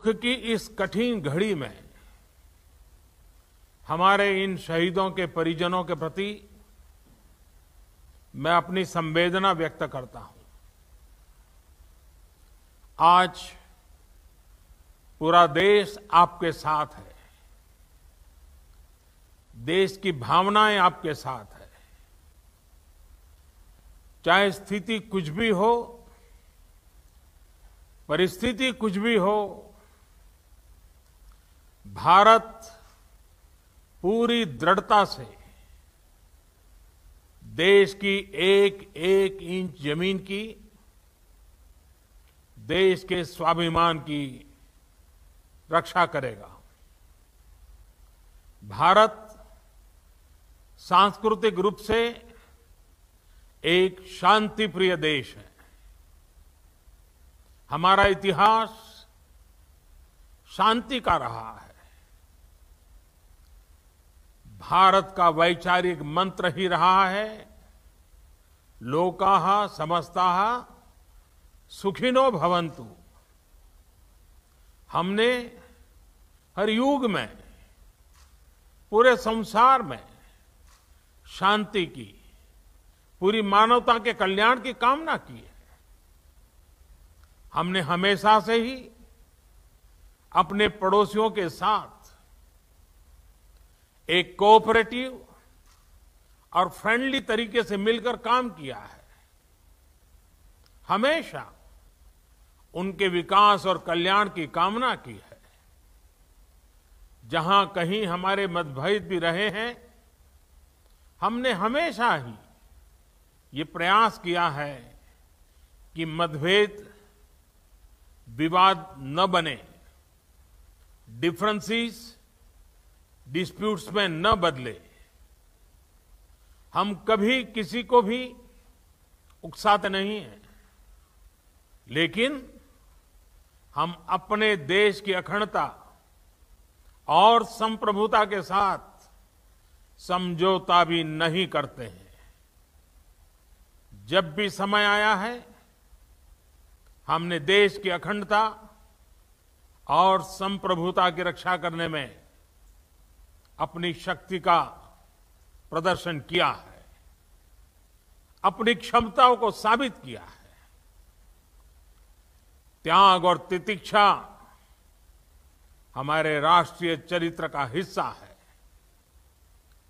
दुख की इस कठिन घड़ी में हमारे इन शहीदों के परिजनों के प्रति मैं अपनी संवेदना व्यक्त करता हूं। आज पूरा देश आपके साथ है, देश की भावनाएं आपके साथ है। चाहे स्थिति कुछ भी हो, परिस्थिति कुछ भी हो, भारत पूरी दृढ़ता से देश की एक एक इंच जमीन की, देश के स्वाभिमान की रक्षा करेगा। भारत सांस्कृतिक रूप से एक शांतिप्रिय देश है। हमारा इतिहास शांति का रहा है। भारत का वैचारिक मंत्र ही रहा है, लोकाः समस्ताः सुखिनो भवन्तु। हमने हर युग में, पूरे संसार में शांति की, पूरी मानवता के कल्याण की कामना की है। हमने हमेशा से ही अपने पड़ोसियों के साथ एक कोऑपरेटिव और फ्रेंडली तरीके से मिलकर काम किया है। हमेशा उनके विकास और कल्याण की कामना की है। जहां कहीं हमारे मतभेद भी रहे हैं, हमने हमेशा ही ये प्रयास किया है कि मतभेद विवाद न बने, डिफरेंसेस डिस्प्यूट्स में न बदले। हम कभी किसी को भी उकसाते नहीं हैं, लेकिन हम अपने देश की अखंडता और संप्रभुता के साथ समझौता भी नहीं करते हैं। जब भी समय आया है, हमने देश की अखंडता और संप्रभुता की रक्षा करने में अपनी शक्ति का प्रदर्शन किया है, अपनी क्षमताओं को साबित किया है। त्याग और तितिक्षा हमारे राष्ट्रीय चरित्र का हिस्सा है,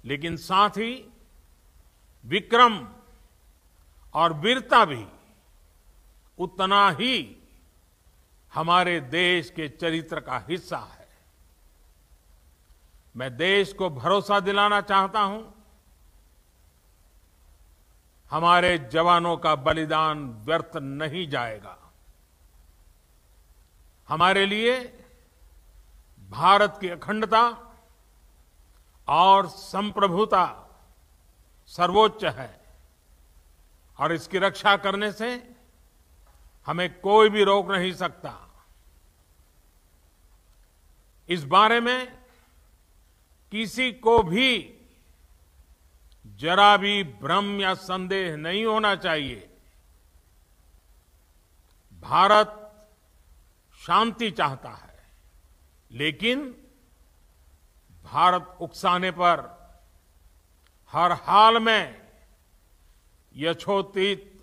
लेकिन साथ ही विक्रम और वीरता भी उतना ही हमारे देश के चरित्र का हिस्सा है। मैं देश को भरोसा दिलाना चाहता हूं, हमारे जवानों का बलिदान व्यर्थ नहीं जाएगा। हमारे लिए भारत की अखंडता और संप्रभुता सर्वोच्च है, और इसकी रक्षा करने से हमें कोई भी रोक नहीं सकता। इस बारे में किसी को भी जरा भी भ्रम या संदेह नहीं होना चाहिए। भारत शांति चाहता है, लेकिन भारत उकसाने पर हर हाल में यथोचित,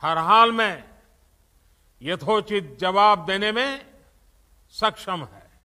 हर हाल में यथोचित जवाब देने में सक्षम है।